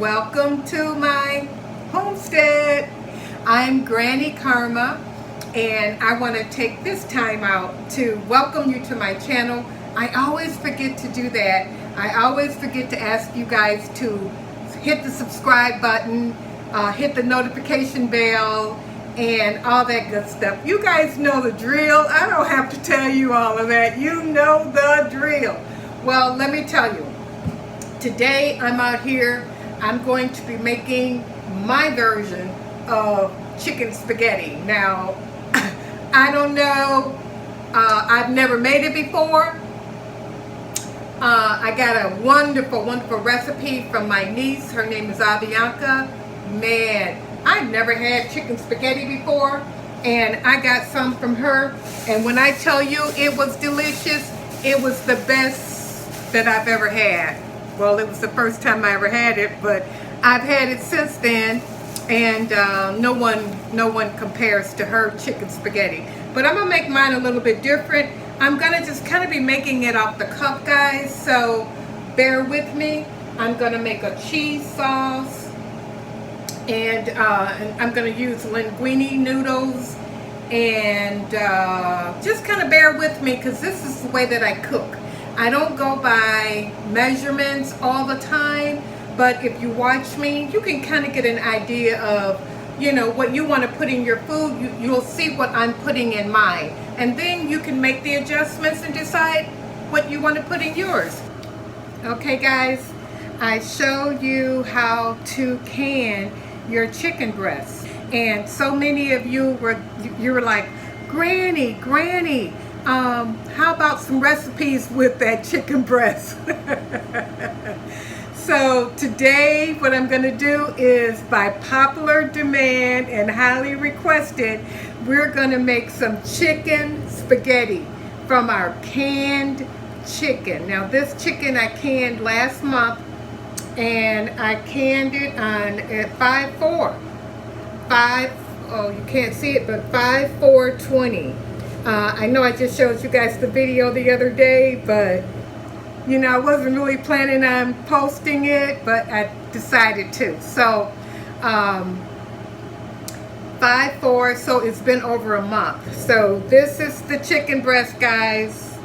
Welcome to my homestead. I'm GrannyKarma, and I want to take this time out to welcome you to my channel. I always forget to do that. I always forget to ask you guys to hit the subscribe button, hit the notification bell, and all that good stuff. You guys know the drill. I don't have to tell you all of that. You know the drill. Well, let me tell you. Today I'm out here. I'm going to be making my version of chicken spaghetti. Now, I don't know. I've never made it before. I got a wonderful recipe from my niece. Her name is Avianca. Man, I've never had chicken spaghetti before, and I got some from her. And when I tell you it was delicious, it was the best that I've ever had. Well, it was the first time I ever had it, but I've had it since then, and no one compares to her chicken spaghetti. But I'm gonna make mine a little bit different. I'm gonna just kind of be making it off the cuff, guys, so bear with me. I'm gonna make a cheese sauce, and I'm gonna use linguine noodles, and just kind of bear with me because this is the way that I cook. I don't go by measurements all the time, but if you watch me, you can kind of get an idea of, you know, what you want to put in your food. You'll see what I'm putting in mine. And then you can make the adjustments and decide what you want to put in yours. Okay, guys, I showed you how to can your chicken breasts. And so many of you were like, Granny, how about some recipes with that chicken breast? So today what I'm going to do is, by popular demand and highly requested, we're going to make some chicken spaghetti from our canned chicken. Now this chicken I canned last month, and I canned it on at 5/4. Oh, you can't see it, but 5/4/20. I know I just showed you guys the video the other day, but you know, I wasn't really planning on posting it, but I decided to. So 5/4, so it's been over a month. So this is the chicken breast, guys,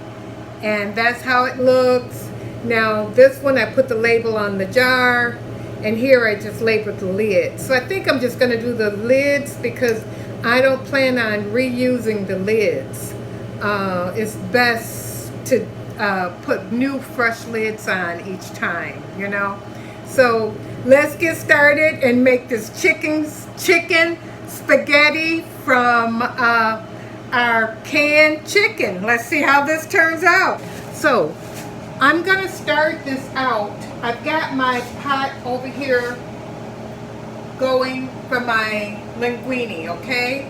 and that's how it looks. Now this one I put the label on the jar, and here I just labeled the lid. So I think I'm just going to do the lids because I don't plan on reusing the lids. It's best to put new fresh lids on each time, you know. So let's get started and make this chicken spaghetti from our canned chicken. Let's see how this turns out. So I'm gonna start this out. I've got my pot over here going for my linguine, okay?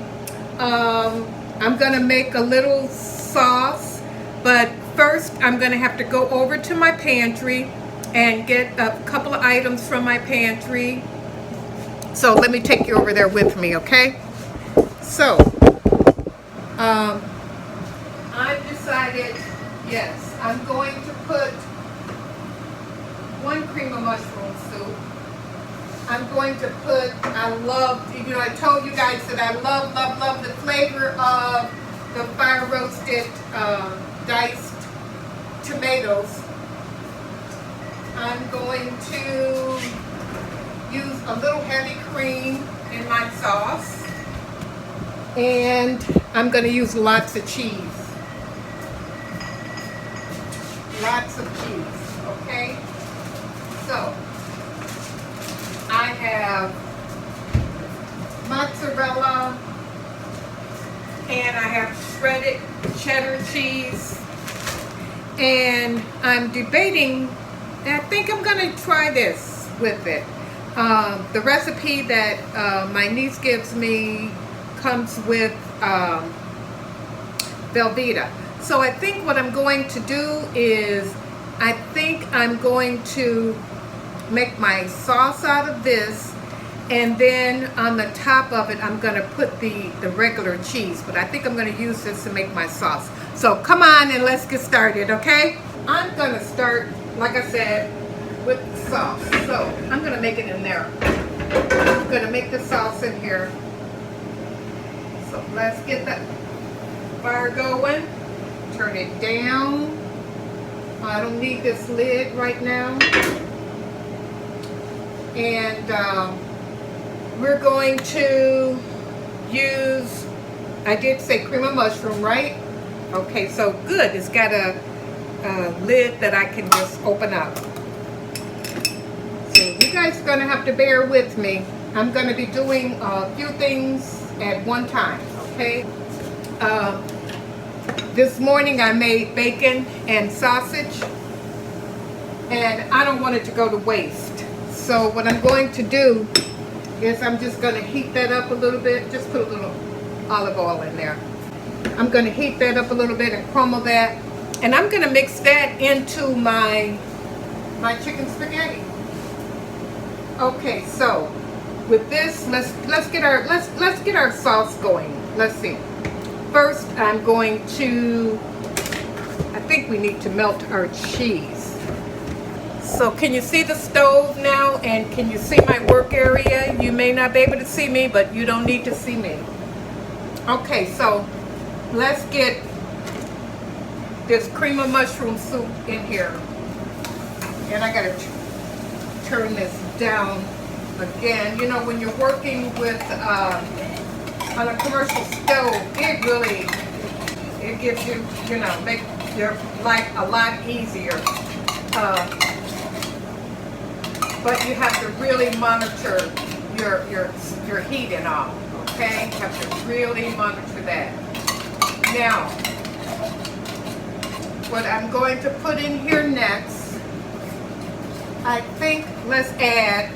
I'm gonna make a little sauce, but first I'm gonna have to go over to my pantry and get a couple of items from my pantry. So let me take you over there with me, okay? So I've decided, yes, I'm going to put 1 cream of mushroom soup. I'm going to put, you know, I told you guys that I love the flavor of the fire roasted diced tomatoes. I'm going to use a little heavy cream in my sauce, and I'm going to use lots of cheese. Lots of cheese, okay? So I have mozzarella, and I have shredded cheddar cheese, and I'm debating, I think I'm going to try this with it. The recipe that my niece gives me comes with Velveeta. So I think what I'm going to do is, I think I'm going to make my sauce out of this, and then on the top of it I'm going to put the regular cheese, but I think I'm going to use this to make my sauce. So come on and let's get started, okay? I'm going to start, like I said, with the sauce. So I'm gonna make it in there. I'm gonna make the sauce in here. So let's get that fire going. Turn it down. I don't need this lid right now. And we're going to use, I did say cream of mushroom, right? Okay, so good. It's got a lid that I can just open up. So you guys are going to have to bear with me. I'm going to be doing a few things at one time, okay? This morning I made bacon and sausage, and I don't want it to go to waste. So what I'm going to do is I'm just going to heat that up a little bit. Just put a little olive oil in there. I'm going to heat that up a little bit and crumble that, and I'm going to mix that into my chicken spaghetti. Okay, so with this, let's get our sauce going. Let's see. First, I'm going to, I think we need to melt our cheese. So can you see the stove now, and can you see my work area? You may not be able to see me, but you don't need to see me. Okay, so let's get this cream of mushroom soup in here. And I gotta turn this down again. You know, when you're working with on a commercial stove, it gives you, you know, make your life a lot easier. But you have to really monitor your heat and all, okay? You have to really monitor that. Now, what I'm going to put in here next, I think let's add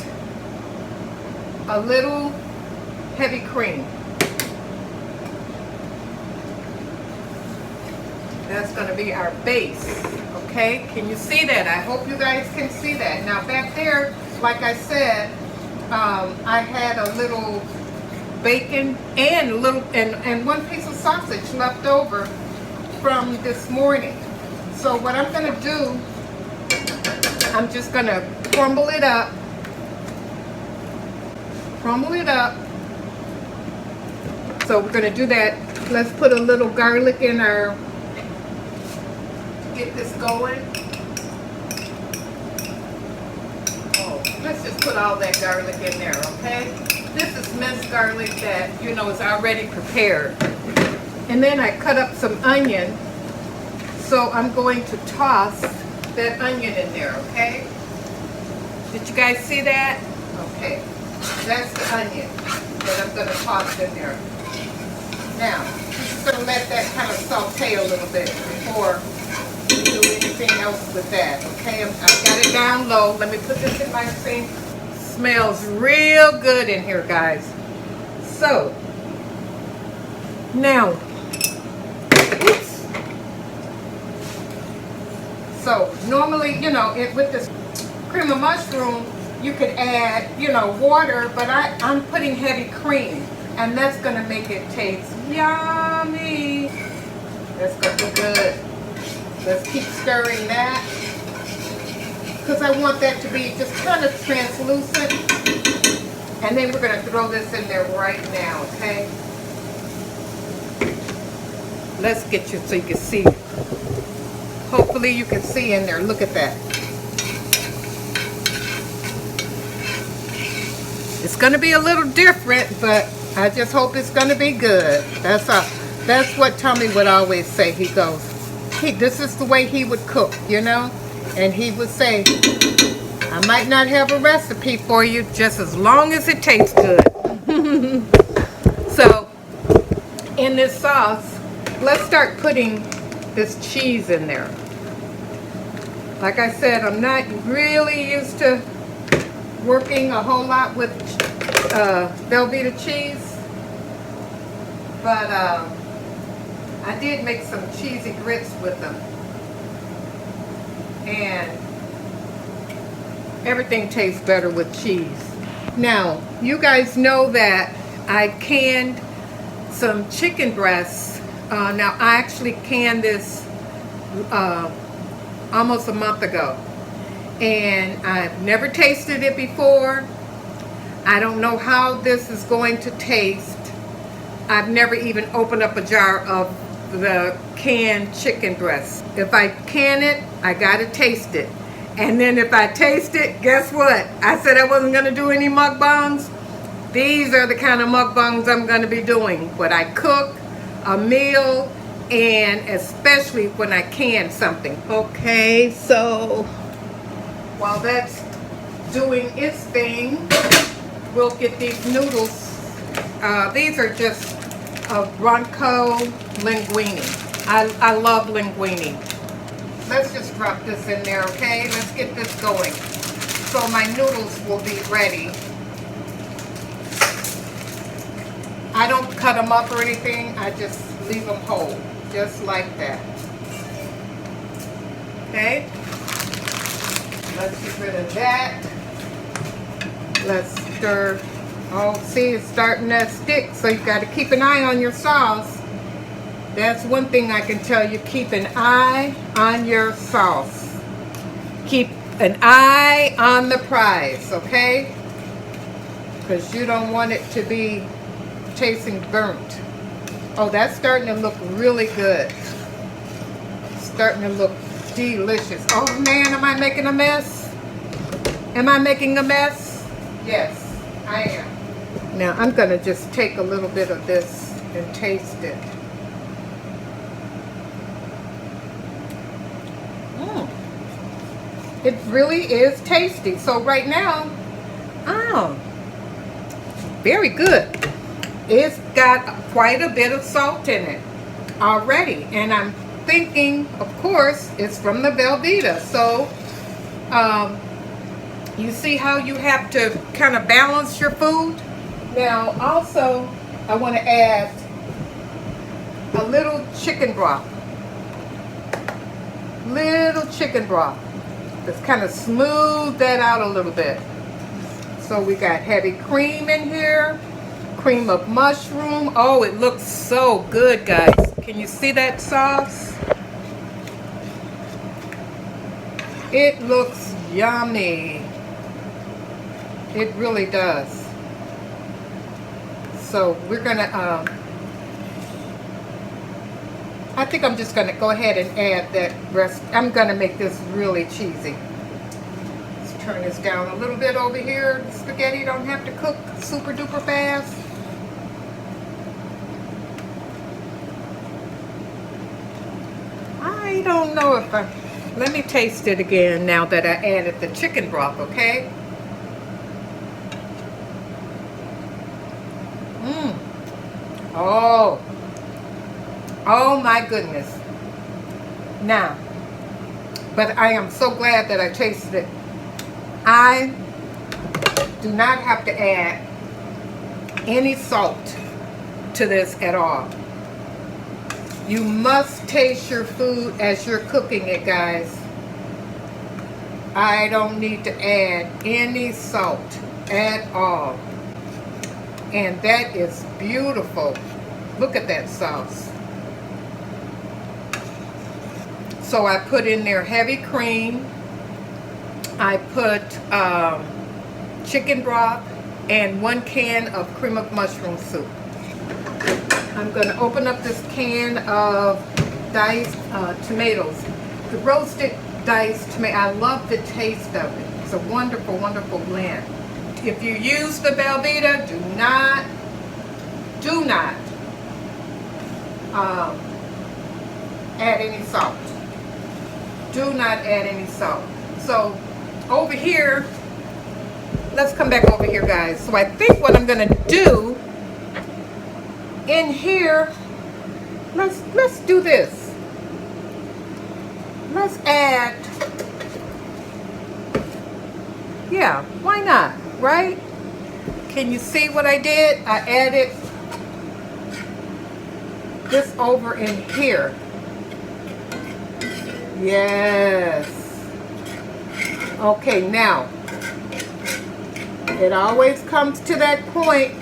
a little heavy cream. That's going to be our base, okay? Can you see that? I hope you guys can see that. Now back there, like I said, I had a little bacon and a little and one piece of sausage left over from this morning. So what I'm going to do, I'm just going to crumble it up. Crumble it up. So we're going to do that. Let's put a little garlic in our, get this going. Oh, let's just put all that garlic in there, okay? This is minced garlic that, you know, is already prepared. And then I cut up some onion. So I'm going to toss that onion in there, okay? Did you guys see that? Okay. That's the onion that I'm going to toss in there. Now, just going to let that kind of saute a little bit before we do anything else with that. Okay, I've got it down low. Let me put this in my sink. Smells real good in here, guys. So, now, oops. So, normally, you know, with this cream of mushroom, you could add, you know, water, but I'm putting heavy cream, and that's going to make it taste yummy. That's going to be good. Let's keep stirring that, because I want that to be just kind of translucent. And then we're going to throw this in there right now, okay? Let's get you so you can see. Hopefully you can see in there. Look at that. It's going to be a little different, but I just hope it's going to be good. That's what Tommy would always say. He goes, this is the way he would cook, you know? And he would say, I might not have a recipe for you, just as long as it tastes good. So, in this sauce, let's start putting this cheese in there. Like I said, I'm not really used to working a whole lot with Velveeta cheese, but I did make some cheesy grits with them, and everything tastes better with cheese. Now, you guys know that I canned some chicken breasts. Now, I actually canned this almost a month ago, and I've never tasted it before. I don't know how this is going to taste. I've never even opened up a jar of the canned chicken breast. If I can it, I gotta taste it. And then if I taste it, guess what? I said I wasn't gonna do any mukbangs. These are the kind of mukbangs I'm gonna be doing. When I cook a meal, and especially when I can something. Okay, so while that's doing its thing, we'll get these noodles. These are just Bronco linguine. I love linguine. Let's just drop this in there, okay? Let's get this going. So my noodles will be ready. I don't cut them up or anything. I just leave them whole, just like that. Okay? Let's get rid of that. Let's stir. Oh, see, it's starting to stick, so you got to keep an eye on your sauce. That's one thing I can tell you. Keep an eye on your sauce. Keep an eye on the prize, okay? Because you don't want it to be tasting burnt. Oh, that's starting to look really good. Starting to look delicious. Oh man, am I making a mess? Am I making a mess? Yes, I am. Now I'm going to just take a little bit of this and taste it. It really is tasty. So right now, very good. It's got quite a bit of salt in it already. And I'm thinking, of course, it's from the Velveeta. So, you see how you have to kind of balance your food? Now, also, I want to add a little chicken broth. Little chicken broth. Just kind of smooth that out a little bit. So we got heavy cream in here. Cream of mushroom. Oh, it looks so good, guys. Can you see that sauce? It looks yummy. It really does. So we're gonna I think I'm just gonna go ahead and add that rest. I'm gonna make this really cheesy. Let's turn this down a little bit over here. The spaghetti don't have to cook super duper fast. I don't know if let me taste it again now that I added the chicken broth, okay? Oh my goodness. Now, but I am so glad that I tasted it. I do not have to add any salt to this at all. You must taste your food as you're cooking it, guys. I don't need to add any salt at all. And that is beautiful. Look at that sauce. So I put in there heavy cream. I put chicken broth and 1 can of cream of mushroom soup. I'm going to open up this can of diced tomatoes. The roasted diced tomato. I love the taste of it. It's a wonderful, wonderful blend. If you use the Velveeta, do not add any salt. Do not add any salt. So over here, let's come back over here, guys. So I think what I'm going to do in here, let's do this. Let's add, yeah, why not, right? Can you see what I did? I added this over in here. Yes. Okay, now, it always comes to that point.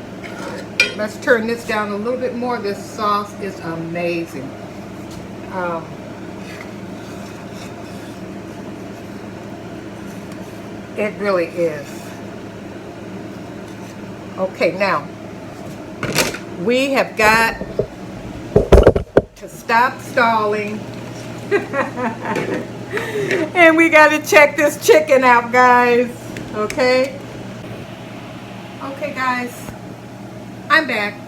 Let's turn this down a little bit more. This sauce is amazing. It really is. Okay, now we have got to stop stalling. And we got to check this chicken out, guys. Okay? Okay, guys. I'm back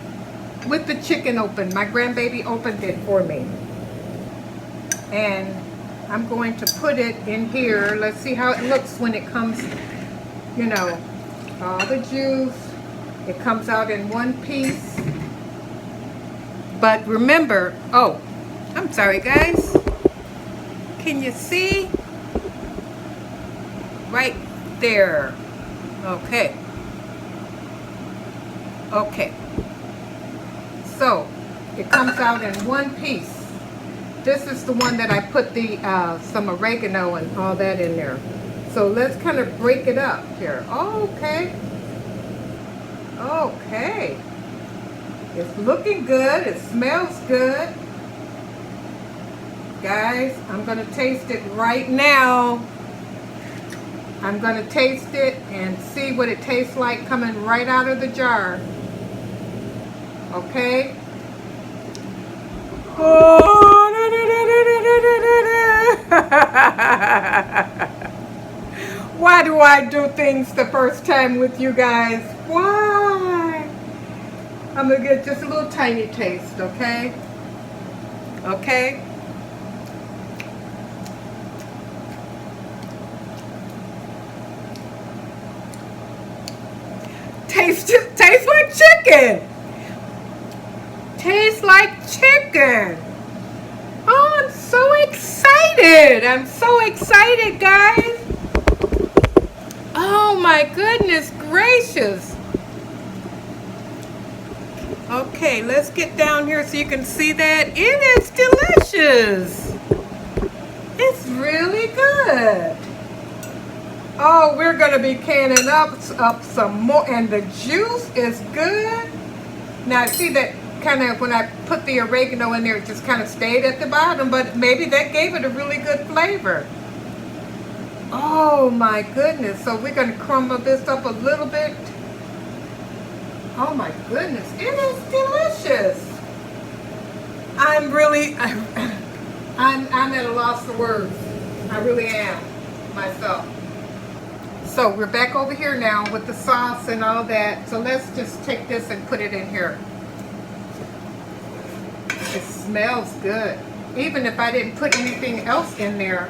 with the chicken open. My grandbaby opened it for me. And I'm going to put it in here. Let's see how it looks when it comes, you know, all the juice. It comes out in one piece. But remember, oh, I'm sorry, guys. Can you see? Right there. Okay. Okay. So, it comes out in one piece. This is the one that I put the some oregano and all that in there. So let's kind of break it up here. Okay. Okay. It's looking good. It smells good. Guys, I'm going to taste it right now. I'm going to taste it and see what it tastes like coming right out of the jar. Okay? Oh, why do I do things the first time with you guys? Why? I'm going to get just a little tiny taste, okay? Okay? Tastes like chicken. Tastes like chicken. Oh, I'm so excited. I'm so excited, guys. Oh my goodness gracious. Okay, let's get down here so you can see that. It is delicious. It's really good. Oh, we're going to be canning up some more. And the juice is good. Now, see that kind of, when I put the oregano in there, it just kind of stayed at the bottom. But maybe that gave it a really good flavor. Oh, my goodness. So we're going to crumble this up a little bit. Oh, my goodness. It is delicious. I'm really, I'm at a loss for words. I really am, myself. So we're back over here now with the sauce and all that. So let's just take this and put it in here. It smells good. Even if I didn't put anything else in there,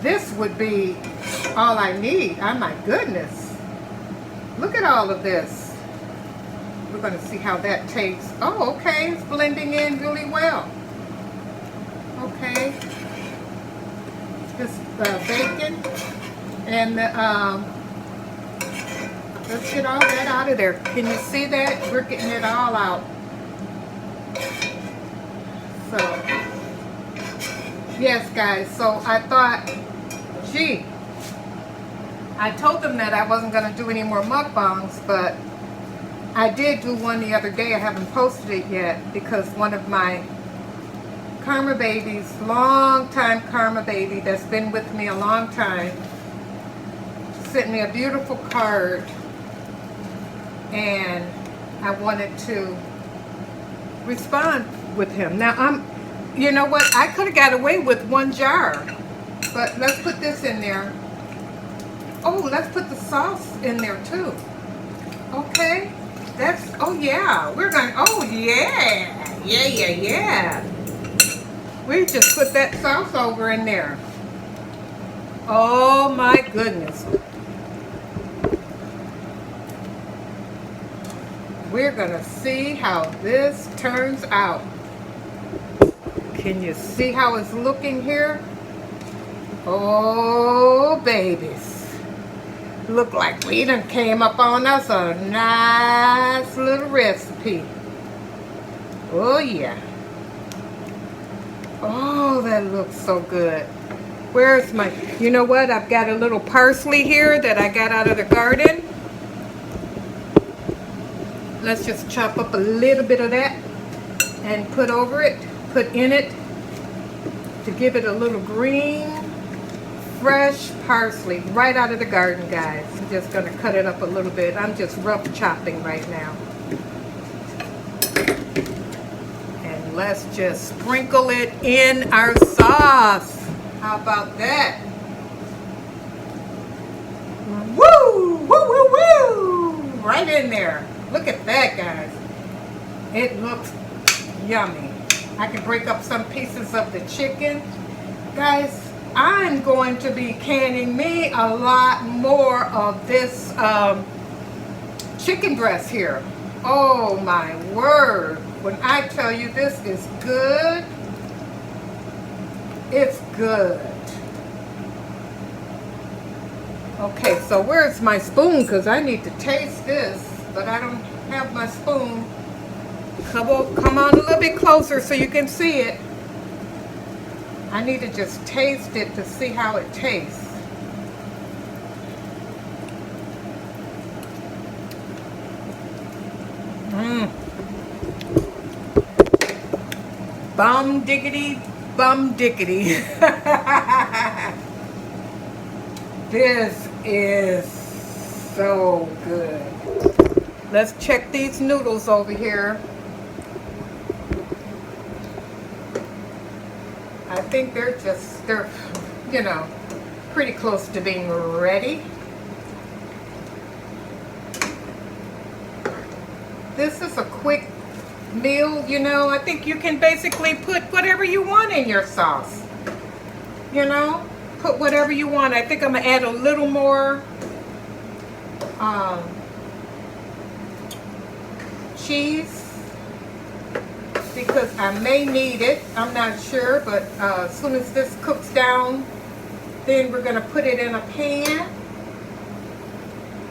this would be all I need. Oh my goodness. Look at all of this. We're going to see how that tastes. Oh, okay. It's blending in really well. Okay. This bacon. And let's get all that out of there. Can you see that? We're getting it all out. So, yes, guys. So I thought, gee, I told them that I wasn't going to do any more mukbangs, but I did do one the other day. I haven't posted it yet because one of my Karma babies, long time Karma baby that's been with me a long time, sent me a beautiful card, and I wanted to respond with him. Now you know what, I could have got away with one jar, but let's put this in there. Oh, let's put the sauce in there too. Okay, that's, oh yeah, we're going, oh yeah, yeah. We just put that sauce over in there. Oh my goodness. We're gonna see how this turns out. Can you see how it's looking here? Oh babies. Look like we done came up on us a nice little recipe. Oh yeah. Oh, that looks so good. Where's my, you know what? I've got a little parsley here that I got out of the garden. Let's just chop up a little bit of that and put over it, put in it to give it a little green fresh parsley right out of the garden, guys. I'm just going to cut it up a little bit. I'm just rough chopping right now. And let's just sprinkle it in our sauce. How about that? Woo! Woo, woo, woo! Right in there. Look at that, guys. It looks yummy. I can break up some pieces of the chicken. Guys, I'm going to be canning me a lot more of this chicken breast here. Oh my word. When I tell you this is good, it's good. Okay, so where's my spoon? Because I need to taste this, but I don't have my spoon. Come on a little bit closer so you can see it. I need to just taste it to see how it tastes. Bum diggity, bum diggity. This is so good. Let's check these noodles over here. I think they're you know, pretty close to being ready. This is a quick meal, you know. I think you can basically put whatever you want in your sauce. You know, put whatever you want. I think I'm gonna add a little more cheese, because I may need it. I'm not sure, but as soon as this cooks down, then we're going to put it in a pan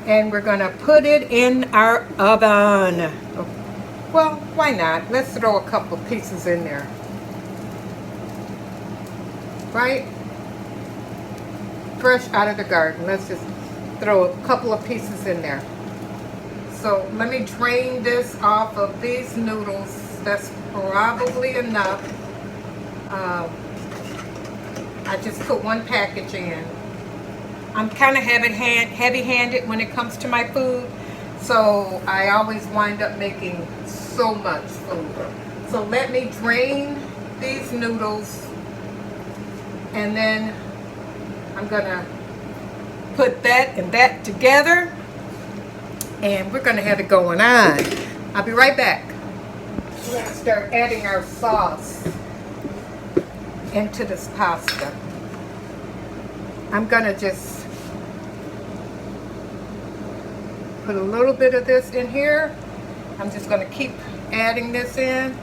and we're going to put it in our oven. Well, why not? Let's throw a couple of pieces in there. Right? Fresh out of the garden. Let's just throw a couple of pieces in there. So let me drain this off of these noodles. That's probably enough. I just put one package in. I'm kind of heavy-handed when it comes to my food, so I always wind up making so much food. So let me drain these noodles, and then I'm gonna put that and that together, and we're gonna have it going on. I'll be right back. We're going to start adding our sauce into this pasta. I'm going to just put a little bit of this in here. I'm just going to keep adding this in.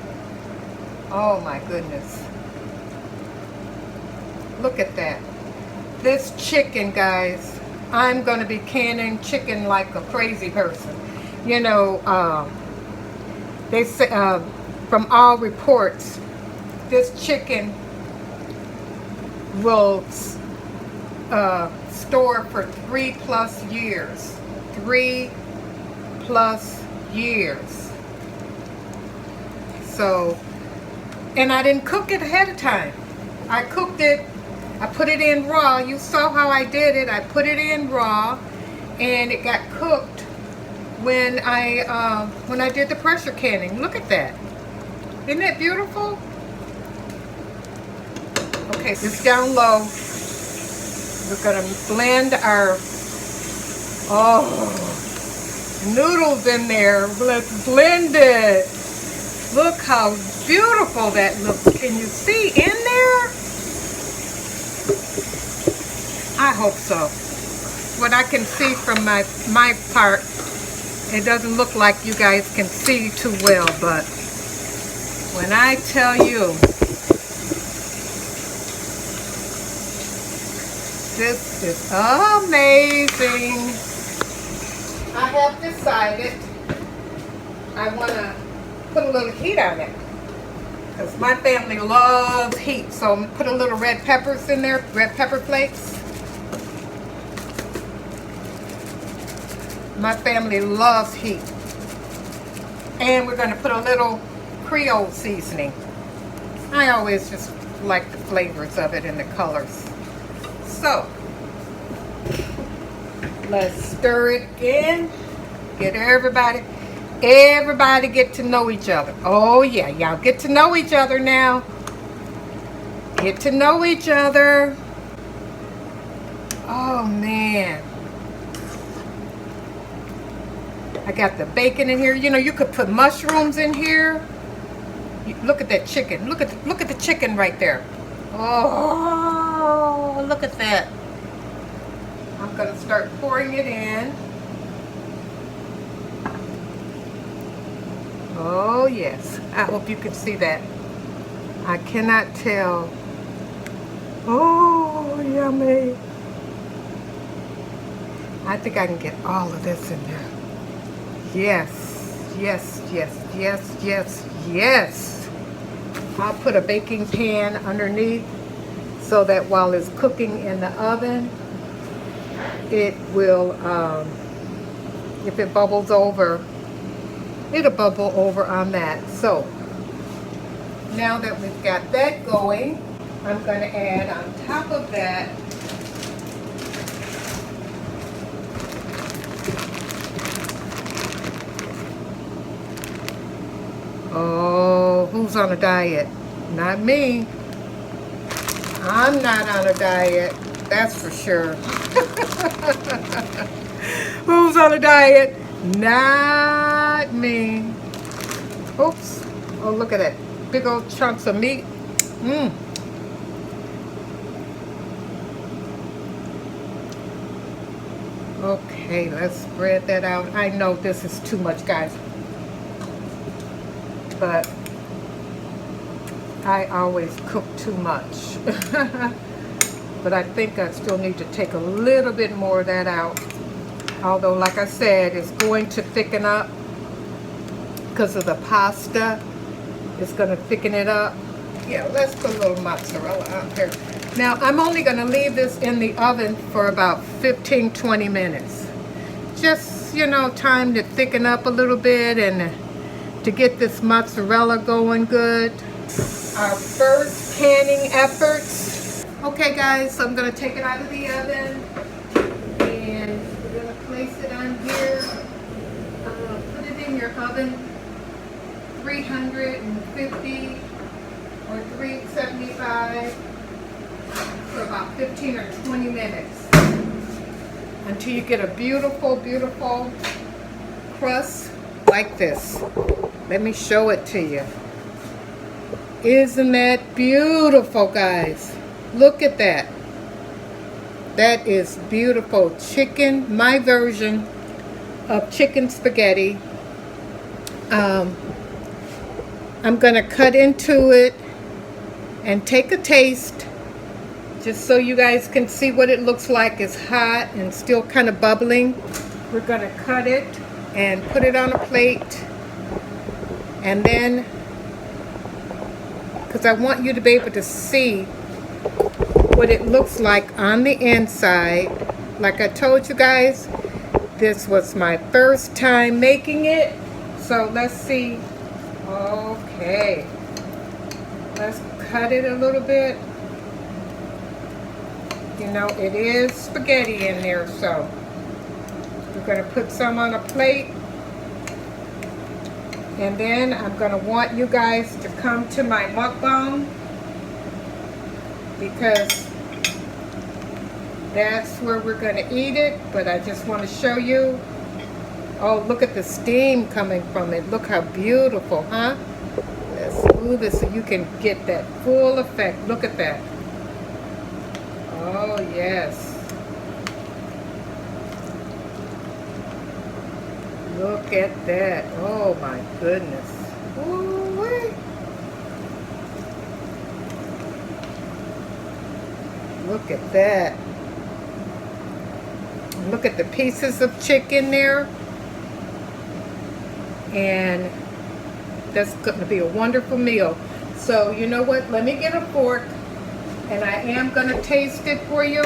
Oh my goodness. Look at that. This chicken, guys, I'm going to be canning chicken like a crazy person. You know, they say, from all reports, this chicken will store for 3+ years. 3+ years. So, and I didn't cook it ahead of time. I cooked it, I put it in raw. You saw how I did it. I put it in raw, and it got cooked when I did the pressure canning. Look at that. Isn't that beautiful? Okay, it's down low. We're gonna blend our noodles in there. Let's blend it. Look how beautiful that looks. Can you see in there? I hope so. What I can see from my part, it doesn't look like you guys can see too well, but when I tell you, this is amazing. I have decided I want to put a little heat on it, because my family loves heat. So I'm going to put a little red peppers in there, red pepper flakes. My family loves heat. And we're going to put a little Creole seasoning. I always just like the flavors of it and the colors. So let's stir it again. Get everybody get to know each other. Oh yeah, y'all get to know each other now. Get to know each other. Oh man. I got the bacon in here. You know, you could put mushrooms in here. Look at that chicken. Look at the chicken right there. Oh, look at that. I'm going to start pouring it in. Oh, yes. I hope you can see that. I cannot tell. Oh, yummy. I think I can get all of this in there. Yes, yes, yes, yes, yes, yes. I'll put a baking pan underneath so that while it's cooking in the oven, it will, if it bubbles over, it'll bubble over on that. So now that we've got that going, I'm going to add on top of that oh, who's on a diet? Not me. I'm not on a diet, that's for sure. Who's on a diet? Not me. Oops. Oh, look at that. Big old chunks of meat. Mmm. Okay, let's spread that out. I know this is too much, guys. But I always cook too much. But I think I still need to take a little bit more of that out. Although, like I said, it's going to thicken up because of the pasta. It's going to thicken it up. Yeah, let's put a little mozzarella out here. Now, I'm only going to leave this in the oven for about 15-20 minutes. Just, you know, time to thicken up a little bit and to get this mozzarella going good. Our first canning efforts. Okay guys, so I'm going to take it out of the oven and we're going to place it on here. Put it in your oven, 350 or 375 for about 15 or 20 minutes until you get a beautiful, beautiful crust like this. Let me show it to you. Isn't that beautiful, guys? Look at that. That is beautiful chicken, my version of chicken spaghetti. I'm gonna cut into it and take a taste just so you guys can see what it looks like. It's hot and still kind of bubbling. We're gonna cut it and put it on a plate, and then because I want you to be able to see what it looks like on the inside. Like I told you guys, this was my first time making it, so let's see. Okay, let's cut it a little bit. You know, it is spaghetti in there, so we're going to put some on a plate. And then I'm going to want you guys to come to my mukbang, because that's where we're going to eat it. But I just want to show you. Oh, look at the steam coming from it. Look how beautiful, huh? Let's move it so you can get that full effect. Look at that. Oh, yes. Look at that. Oh my goodness. Ooh-wee. Look at that. Look at the pieces of chicken there. And that's going to be a wonderful meal. So you know what? Let me get a fork and I am going to taste it for you.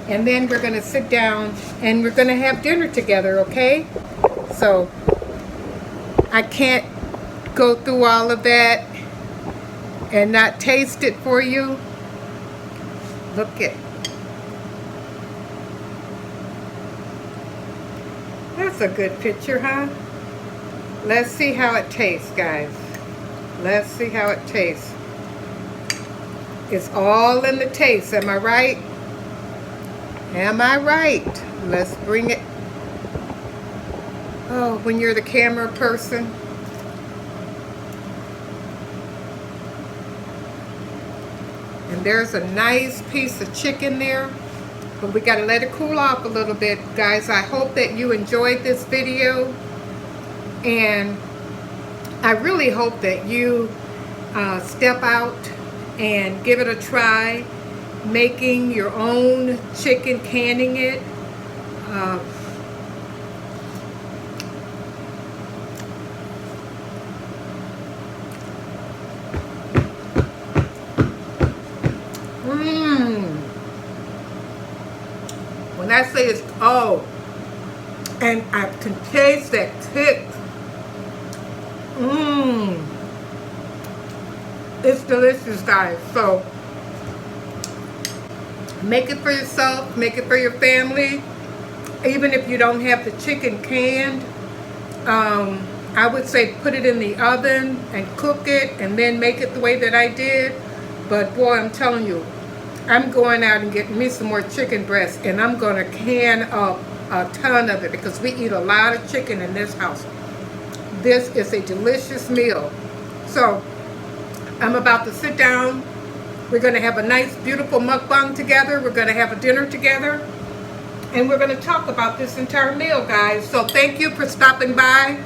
And then we're going to sit down and we're going to have dinner together, okay? So I can't go through all of that and not taste it for you. Look at That's a good picture, huh? Let's see how it tastes, guys. Let's see how it tastes. It's all in the taste, am I right? Am I right? Let's bring it. Oh, when you're the camera person. And there's a nice piece of chicken there. But we gotta let it cool off a little bit, guys. I hope that you enjoyed this video. And I really hope that you step out and give it a try. Making your own chicken, canning it. When I say it's, oh, and I can taste that kick. It's delicious, guys. So make it for yourself, make it for your family. Even if you don't have the chicken canned, I would say put it in the oven and cook it and then make it the way that I did. But boy, I'm telling you, I'm going out and getting me some more chicken breast, and I'm going to can up a ton of it because we eat a lot of chicken in this house. This is a delicious meal. So I'm about to sit down. We're going to have a nice, beautiful mukbang together. We're going to have a dinner together. And we're going to talk about this entire meal, guys. So thank you for stopping by.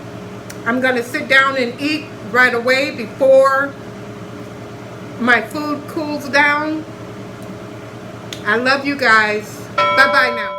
I'm going to sit down and eat right away before my food cools down. I love you guys. Bye-bye now.